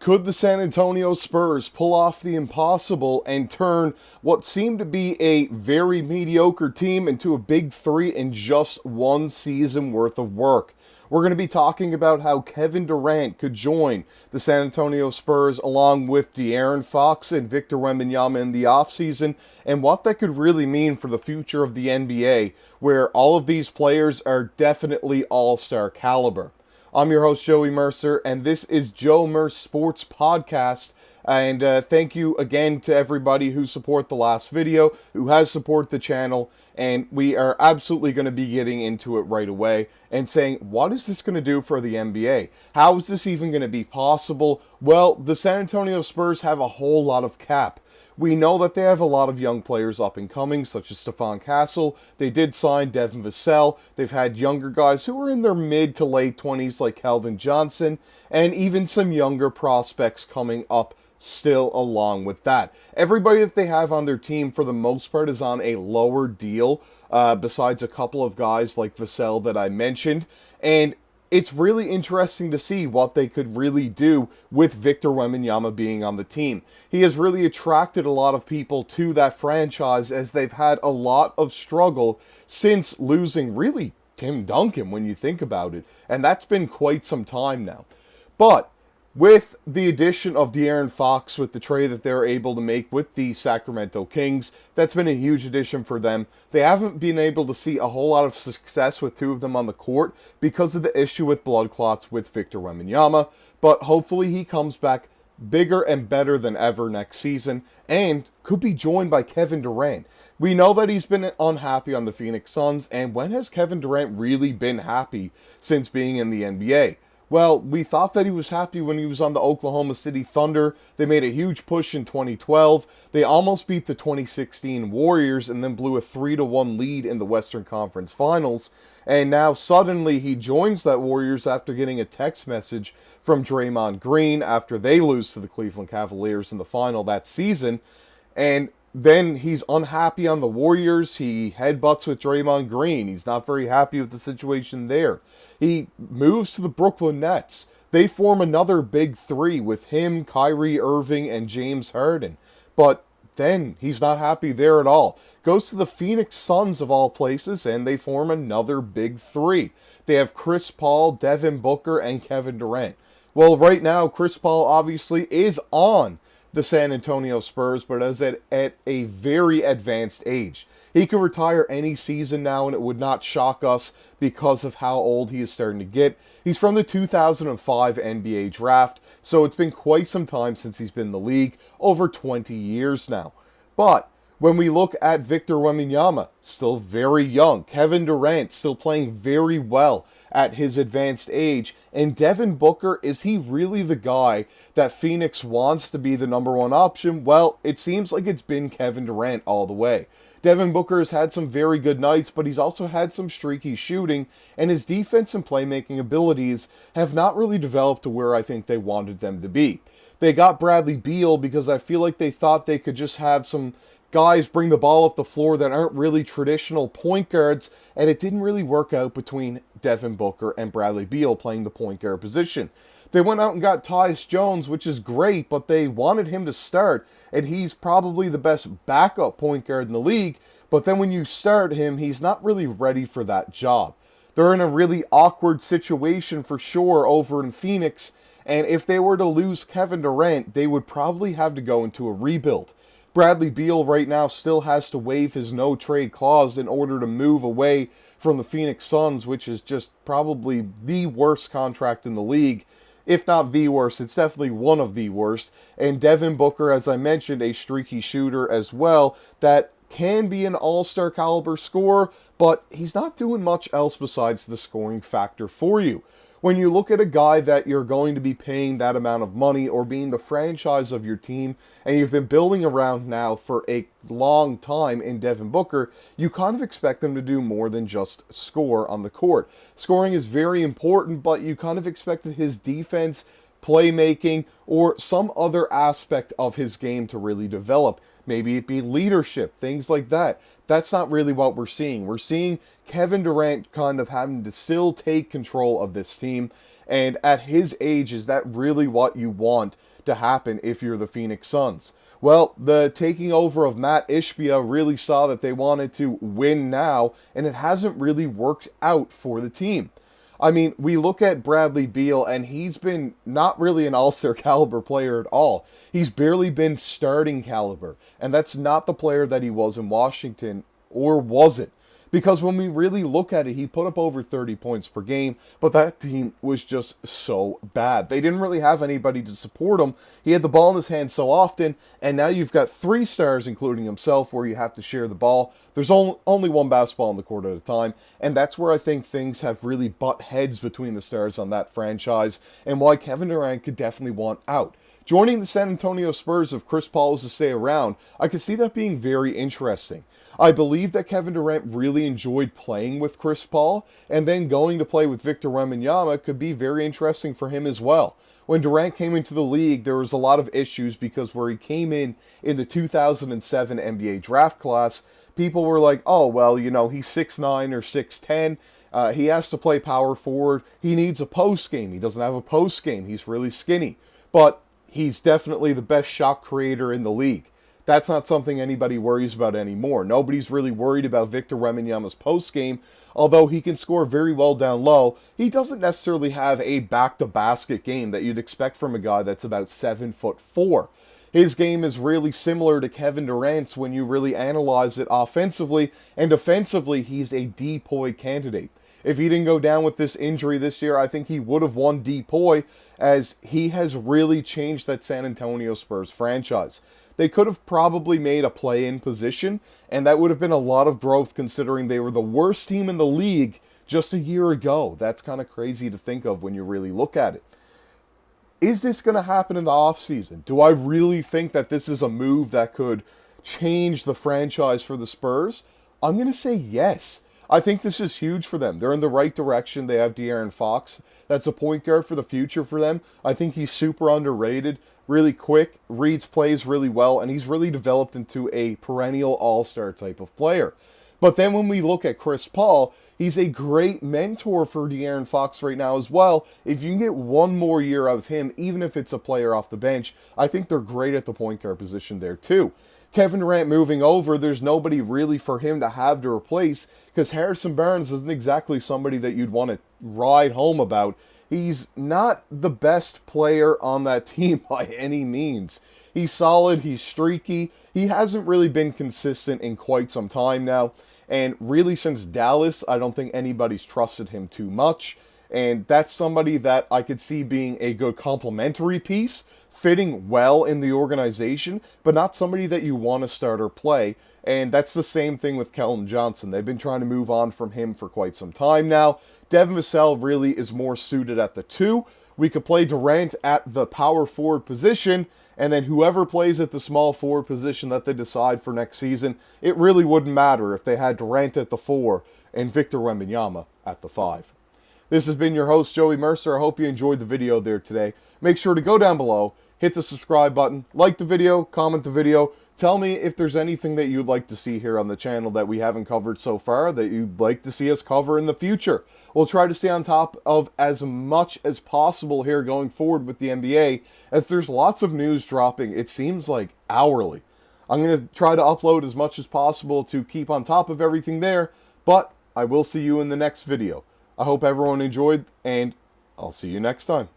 Could the San Antonio Spurs pull off the impossible and turn what seemed to be a very mediocre team into a big three in just one season worth of work? We're going to be talking about how Kevin Durant could join the San Antonio Spurs along with De'Aaron Fox and Victor Wembanyama in the offseason, and what that could really mean for the future of the NBA, where all of these players are definitely all-star caliber. I'm your host, Joey Mercer, and this is Joe Merce Sports Podcast. And thank you again to everybody who supported the last video, who has supported the channel. And we are absolutely going to be getting into it right away and saying, what is this going to do for the NBA? How is this even going to be possible? Well, the San Antonio Spurs have a whole lot of cap. We know that they have a lot of young players up and coming, such as Stephon Castle. They did sign Devin Vassell. They've had younger guys who are in their mid to late 20s like Calvin Johnson, and even some younger prospects coming up still along with that. Everybody that they have on their team, for the most part, is on a lower deal, besides a couple of guys like Vassell that I mentioned. And it's really interesting to see what they could really do with Victor Wembanyama being on the team. He has really attracted a lot of people to that franchise, as they've had a lot of struggle since losing really Tim Duncan when you think about it. And that's been quite some time now. But with the addition of De'Aaron Fox, with the trade that they're able to make with the Sacramento Kings, that's been a huge addition for them. They haven't been able to see a whole lot of success with two of them on the court because of the issue with blood clots with Victor Wembanyama, but hopefully he comes back bigger and better than ever next season and could be joined by Kevin Durant. We know that he's been unhappy on the Phoenix Suns, and when has Kevin Durant really been happy since being in the NBA? Well, we thought that he was happy when he was on the Oklahoma City Thunder. They made a huge push in 2012. They almost beat the 2016 Warriors and then blew a 3-1 lead in the Western Conference Finals. And now suddenly he joins that Warriors after getting a text message from Draymond Green after they lose to the Cleveland Cavaliers in the final that season. And then he's unhappy on the Warriors. He headbutts with Draymond Green. He's not very happy with the situation there. He moves to the Brooklyn Nets. They form another big three with him, Kyrie Irving, and James Harden. But then he's not happy there at all. Goes to the Phoenix Suns of all places, and they form another big three. They have Chris Paul, Devin Booker, and Kevin Durant. Well, right now, Chris Paul obviously is on the San Antonio Spurs, but is at a very advanced age. He could retire any season now, and it would not shock us because of how old he is starting to get. He's from the 2005 NBA draft, so it's been quite some time since he's been in the league, over 20 years now. But when we look at Victor Wembanyama, still very young. Kevin Durant still playing very well at his advanced age. And Devin Booker, is he really the guy that Phoenix wants to be the number one option? Well, it seems like it's been Kevin Durant all the way. Devin Booker has had some very good nights, but he's also had some streaky shooting, and his defense and playmaking abilities have not really developed to where I think they wanted them to be. They got Bradley Beal because I feel like they thought they could just have some guys bring the ball up the floor that aren't really traditional point guards, and it didn't really work out between Devin Booker and Bradley Beal playing the point guard position. They went out and got Tyus Jones, which is great, but they wanted him to start, and he's probably the best backup point guard in the league, but then when you start him, he's not really ready for that job. They're in a really awkward situation for sure over in Phoenix, and if they were to lose Kevin Durant, they would probably have to go into a rebuild. Bradley Beal right now still has to waive his no-trade clause in order to move away from the Phoenix Suns, which is just probably the worst contract in the league. If not the worst, it's definitely one of the worst. And Devin Booker, as I mentioned, a streaky shooter as well, that can be an all-star caliber scorer, but he's not doing much else besides the scoring factor for you. When you look at a guy that you're going to be paying that amount of money or being the franchise of your team, and you've been building around now for a long time in Devin Booker, you kind of expect them to do more than just score on the court. Scoring is very important, but you kind of expected his defense, playmaking, or some other aspect of his game to really develop. Maybe it be leadership, things like that. That's not really what we're seeing. We're seeing Kevin Durant kind of having to still take control of this team, And at his age, is that really what you want to happen if you're the Phoenix Suns? Well, the taking over of Matt Ishbia really saw that they wanted to win now, and it hasn't really worked out for the team. I mean, we look at Bradley Beal, and he's been not really an all-star caliber player at all. He's barely been starting caliber, and that's not the player that he was in Washington, or was it? Because when we really look at it, he put up over 30 points per game, but that team was just so bad. They didn't really have anybody to support him. He had the ball in his hand so often, and now you've got three stars, including himself, where you have to share the ball. There's only one basketball on the court at a time, and that's where I think things have really butt heads between the stars on that franchise, and why Kevin Durant could definitely want out. Joining the San Antonio Spurs, if Chris Paul was to stay around, I could see that being very interesting. I believe that Kevin Durant really enjoyed playing with Chris Paul, and then going to play with Victor Wembanyama could be very interesting for him as well. When Durant came into the league, there was a lot of issues because where he came in the 2007 NBA draft class, people were like, oh, well, you know, he's 6'9 or 6'10. He has to play power forward. He needs a post game. He doesn't have a post game. He's really skinny. But he's definitely the best shot creator in the league. That's not something anybody worries about anymore. Nobody's really worried about Victor Wembanyama's post game, although he can score very well down low. He doesn't necessarily have a back-to-basket game that you'd expect from a guy that's about 7'4". His game is really similar to Kevin Durant's when you really analyze it offensively, and defensively, he's a DPOY candidate. If he didn't go down with this injury this year, I think he would have won DPOY, as he has really changed that San Antonio Spurs franchise. They could have probably made a play-in position, and that would have been a lot of growth considering they were the worst team in the league just a year ago. That's kind of crazy to think of when you really look at it. Is this going to happen in the offseason? Do I really think that this is a move that could change the franchise for the Spurs? I'm going to say yes. I think this is huge for them. They're in the right direction. They have De'Aaron Fox. That's a point guard for the future for them. I think he's super underrated, really quick, reads plays really well, and he's really developed into a perennial all-star type of player. But then when we look at Chris Paul, he's a great mentor for De'Aaron Fox right now as well. If you can get one more year out of him, even if it's a player off the bench, I think they're great at the point guard position there too. Kevin Durant moving over, there's nobody really for him to have to replace, because Harrison Barnes isn't exactly somebody that you'd want to ride home about. He's not the best player on that team by any means. He's solid, he's streaky, he hasn't really been consistent in quite some time now, and really since Dallas, I don't think anybody's trusted him too much. And that's somebody that I could see being a good complementary piece, fitting well in the organization, but not somebody that you want to start or play. And that's the same thing with Keldon Johnson. They've been trying to move on from him for quite some time now. Devin Vassell really is more suited at the 2. We could play Durant at the power forward position, and then whoever plays at the small forward position that they decide for next season, it really wouldn't matter if they had Durant at the 4 and Victor Wembanyama at the 5. This has been your host, Joey Mercer. I hope you enjoyed the video there today. Make sure to go down below, hit the subscribe button, like the video, comment the video. Tell me if there's anything that you'd like to see here on the channel that we haven't covered so far that you'd like to see us cover in the future. We'll try to stay on top of as much as possible here going forward with the NBA, as there's lots of news dropping, it seems like hourly. I'm going to try to upload as much as possible to keep on top of everything there, but I will see you in the next video. I hope everyone enjoyed, and I'll see you next time.